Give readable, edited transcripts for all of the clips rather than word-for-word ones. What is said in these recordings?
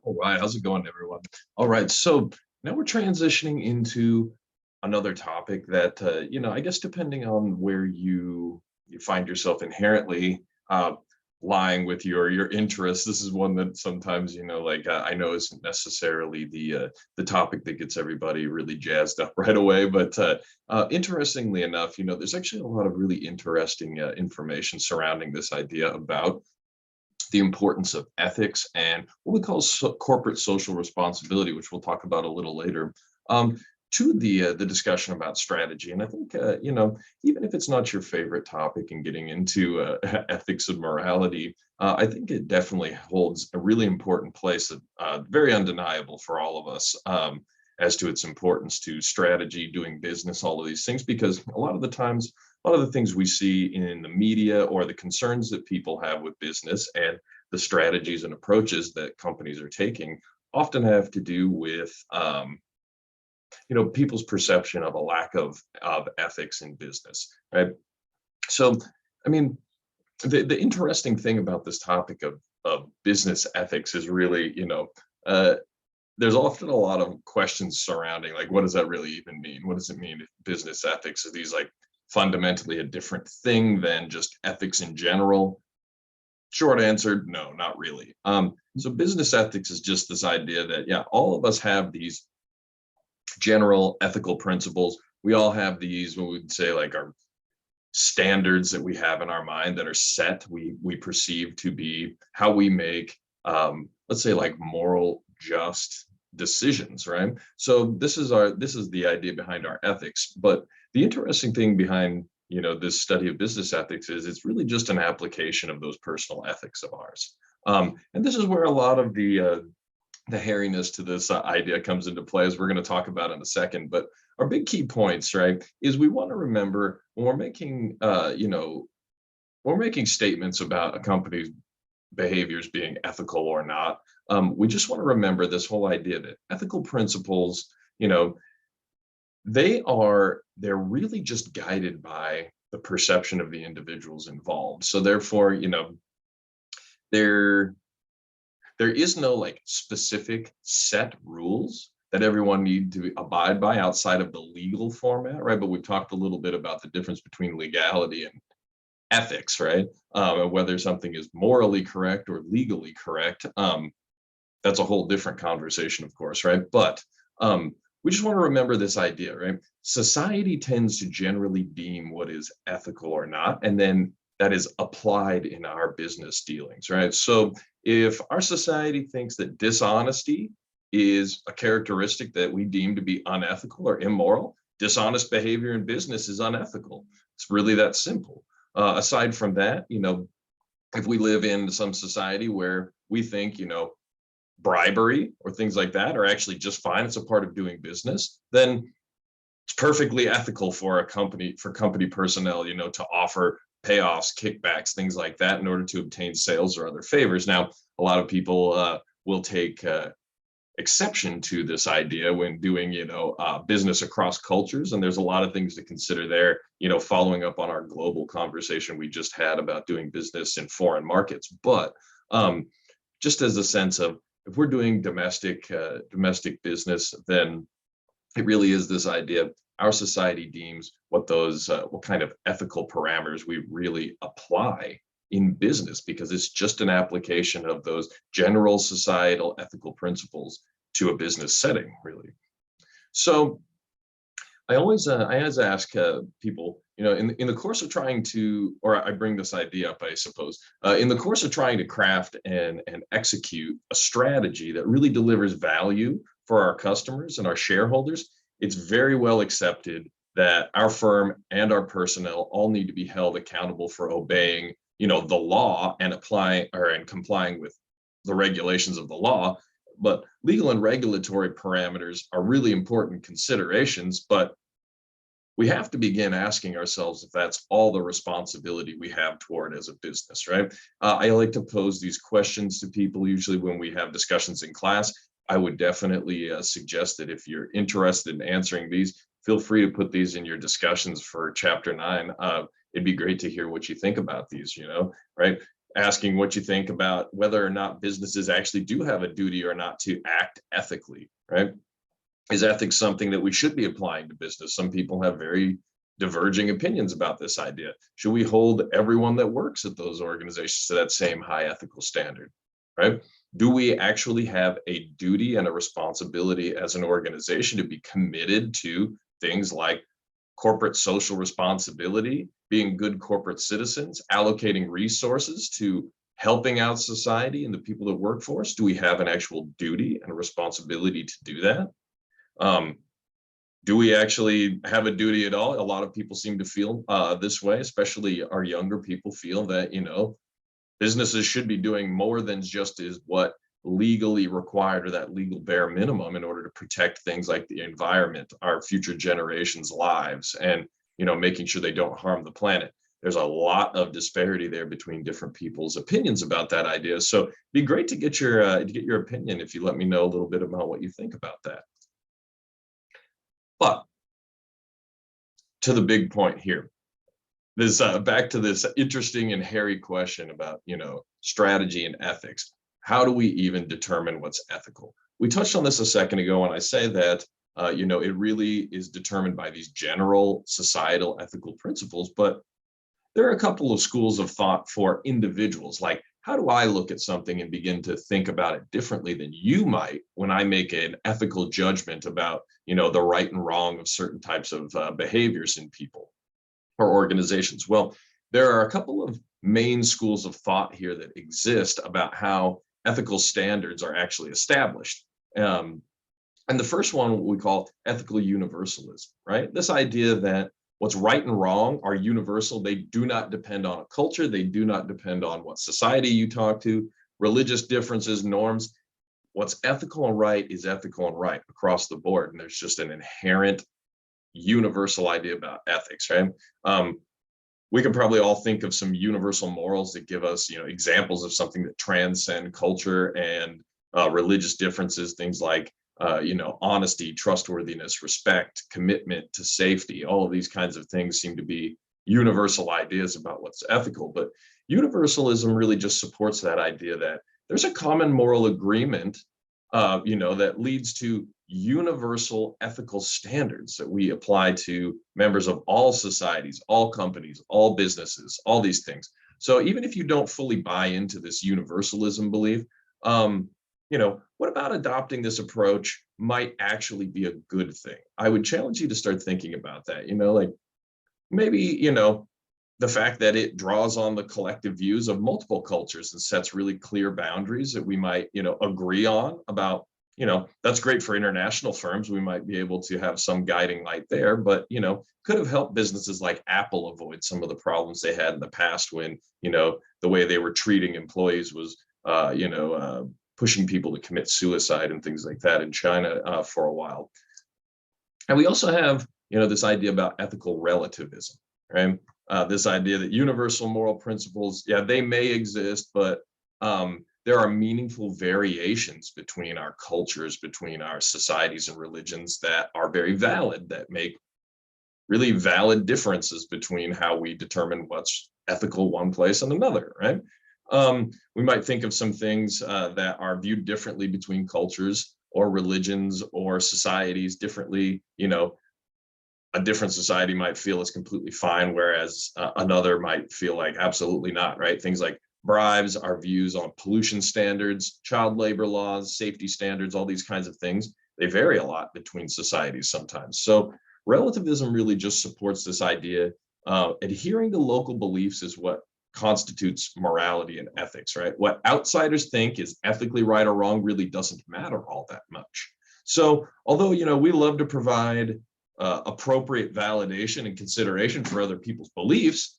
All right, how's it going, everyone? All right, so now we're transitioning into another topic that I guess depending on where you find yourself inherently lying with your interests, this is one that sometimes I know isn't necessarily the topic that gets everybody really jazzed up right away, but interestingly enough, there's actually a lot of really interesting information surrounding this idea about the importance of ethics and what we call corporate social responsibility, which we'll talk about a little later, um, to the discussion about strategy. And I think even if it's not your favorite topic and getting into ethics and morality, I think it definitely holds a really important place, very undeniable for all of us. As to its importance to strategy, doing business, all of these things, because a lot of the times a lot of the things we see in the media or the concerns that people have with business and the strategies and approaches that companies are taking often have to do with people's perception of a lack of ethics in business, right? So I mean, the interesting thing about this topic of business ethics is really, uh, there's often a lot of questions surrounding, like, what does that really even mean? What does it mean if business ethics? Are these like fundamentally a different thing than just ethics in general? Short answer, no, not really. So business ethics is just this idea that, yeah, all of us have these general ethical principles. We all have these, what we'd say, like our standards that we have in our mind that are set, we perceive to be how we make, let's say, like moral, just decisions, right? So this is the idea behind our ethics. But the interesting thing behind this study of business ethics is it's really just an application of those personal ethics of ours. And this is where a lot of the hairiness to this idea comes into play, as we're going to talk about in a second. But our big key points, right, is we want to remember when we're making statements about a company's behaviors being ethical or not. We just want to remember this whole idea that ethical principles, they're really just guided by the perception of the individuals involved. So therefore, there there is no like specific set rules that everyone need to abide by outside of the legal format, right? But we've talked a little bit about the difference between legality and ethics, right? And whether something is morally correct or legally correct. That's a whole different conversation, of course, right? But we just want to remember this idea, right? Society tends to generally deem what is ethical or not, and then that is applied in our business dealings, right? So if our society thinks that dishonesty is a characteristic that we deem to be unethical or immoral, dishonest behavior in business is unethical. It's really that simple. Aside from that, if we live in some society where we think, bribery or things like that are actually just fine, it's a part of doing business, then it's perfectly ethical for company personnel, to offer payoffs, kickbacks, things like that in order to obtain sales or other favors. Now, a lot of people will take exception to this idea when doing, business across cultures. And there's a lot of things to consider there, following up on our global conversation we just had about doing business in foreign markets. But just as a sense of, if we're doing domestic business, then it really is this idea our society deems what kind of ethical parameters we really apply in business, because it's just an application of those general societal ethical principles to a business setting, really. So I always ask people, in the course of trying to, or I bring this idea up, I suppose, in the course of trying to craft and execute a strategy that really delivers value for our customers and our shareholders, it's very well accepted that our firm and our personnel all need to be held accountable for obeying, the law and complying with the regulations of the law. But legal and regulatory parameters are really important considerations, but we have to begin asking ourselves if that's all the responsibility we have toward as a business, right? I like to pose these questions to people usually when we have discussions in class. I would definitely suggest that if you're interested in answering these, feel free to put these in your discussions for chapter 9. It'd be great to hear what you think about these, right? asking what you think about whether or not businesses actually do have a duty or not to act ethically, right? Is ethics something that we should be applying to business? Some people have very diverging opinions about this idea. Should we hold everyone that works at those organizations to that same high ethical standard, right? Do we actually have a duty and a responsibility as an organization to be committed to things like corporate social responsibility, being good corporate citizens, allocating resources to helping out society and the people that work for us? Do we have an actual duty and a responsibility to do that? Um, do we actually have a duty at all? A lot of people seem to feel this way, especially our younger people feel that, businesses should be doing more than just is what legally required or that legal bare minimum in order to protect things like the environment, our future generations' lives, and making sure they don't harm the planet. There's a lot of disparity there between different people's opinions about that idea. So it'd be great to get your opinion if you let me know a little bit about what you think about that. But to the big point here, this back to this interesting and hairy question about strategy and ethics. How do we even determine what's ethical? We touched on this a second ago, and I say that it really is determined by these general societal ethical principles, but there are a couple of schools of thought for individuals. Like, how do I look at something and begin to think about it differently than you might when I make an ethical judgment about the right and wrong of certain types of behaviors in people or organizations? Well, there are a couple of main schools of thought here that exist about how ethical standards are actually established. And the first one we call ethical universalism, right? This idea that what's right and wrong are universal. They do not depend on a culture. They do not depend on what society you talk to, religious differences, norms. What's ethical and right is ethical and right across the board. And there's just an inherent universal idea about ethics, right? We can probably all think of some universal morals that give us, examples of something that transcend culture and religious differences, things like, honesty, trustworthiness, respect, commitment to safety. All of these kinds of things seem to be universal ideas about what's ethical. But universalism really just supports that idea that there's a common moral agreement, that leads to universal ethical standards that we apply to members of all societies, all companies, all businesses, all these things. So even if you don't fully buy into this universalism belief, what about adopting this approach might actually be a good thing? I would challenge you to start thinking about that, like maybe, the fact that it draws on the collective views of multiple cultures and sets really clear boundaries that we might, agree on about, that's great for international firms. We might be able to have some guiding light there, but, could have helped businesses like Apple avoid some of the problems they had in the past when, the way they were treating employees was, pushing people to commit suicide and things like that in China for a while. And we also have, this idea about ethical relativism, right? This idea that universal moral principles, yeah, they may exist, but there are meaningful variations between our cultures, between our societies and religions that are very valid, that make really valid differences between how we determine what's ethical one place and another, right? We might think of some things that are viewed differently between cultures or religions or societies differently. A different society might feel it's completely fine, whereas another might feel like absolutely not, right? Things like bribes, our views on pollution standards, child labor laws, safety standards, all these kinds of things, they vary a lot between societies sometimes. So relativism really just supports this idea. Adhering to local beliefs is what constitutes morality and ethics, right? What outsiders think is ethically right or wrong really doesn't matter all that much. So although, we love to provide appropriate validation and consideration for other people's beliefs,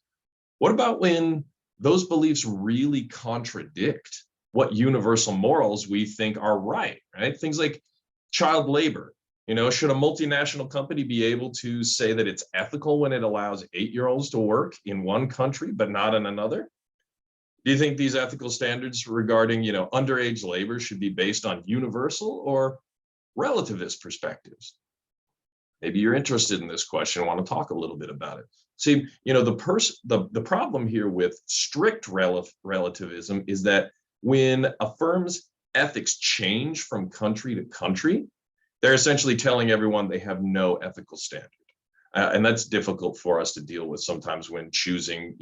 what about when those beliefs really contradict what universal morals we think are right? Things like child labor. Should a multinational company be able to say that it's ethical when it allows 8-year-olds to work in one country but not in another? Do you think these ethical standards regarding, underage labor should be based on universal or relativist perspectives? Maybe you're interested in this question, want to talk a little bit about it. See, the problem here with strict relativism is that when a firm's ethics change from country to country, they're essentially telling everyone they have no ethical standard. And that's difficult for us to deal with sometimes when choosing,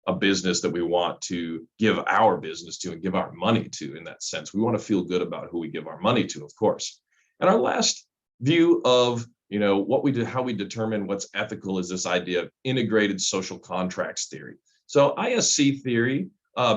a business that we want to give our business to and give our money to. In that sense, we want to feel good about who we give our money to, of course. And our last view of what we do, how we determine what's ethical, is this idea of integrated social contracts theory. So ISC theory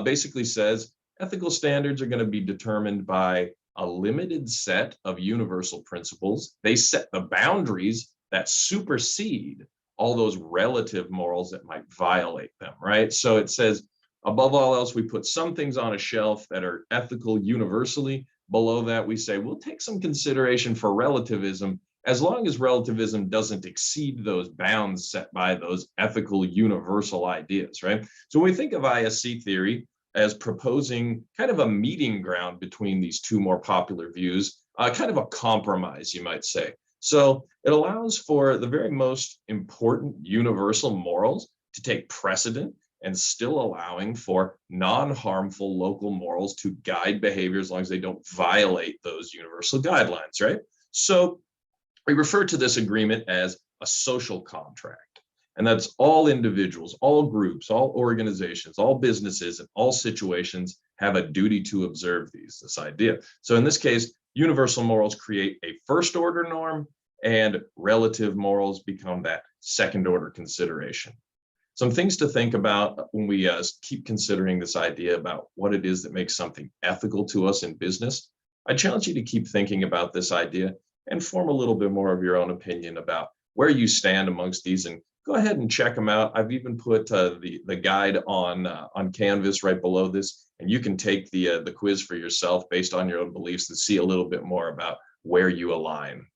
basically says ethical standards are going to be determined by a limited set of universal principles. They set the boundaries that supersede all those relative morals that might violate them, right? So it says, above all else, we put some things on a shelf that are ethical universally. Below that, we say, we'll take some consideration for relativism, as long as relativism doesn't exceed those bounds set by those ethical universal ideas, right? So when we think of ISC theory as proposing kind of a meeting ground between these two more popular views, kind of a compromise, you might say. So it allows for the very most important universal morals to take precedent, and still allowing for non-harmful local morals to guide behavior as long as they don't violate those universal guidelines, right? So we refer to this agreement as a social contract. And that's all individuals, all groups, all organizations, all businesses, and all situations have a duty to observe this idea. So in this case, universal morals create a first order norm, and relative morals become that second order consideration. Some things to think about when we keep considering this idea about what it is that makes something ethical to us in business. I challenge you to keep thinking about this idea and form a little bit more of your own opinion about where you stand amongst these, and go ahead and check them out. I've even put the guide on Canvas right below this, and you can take the quiz for yourself based on your own beliefs and see a little bit more about where you align.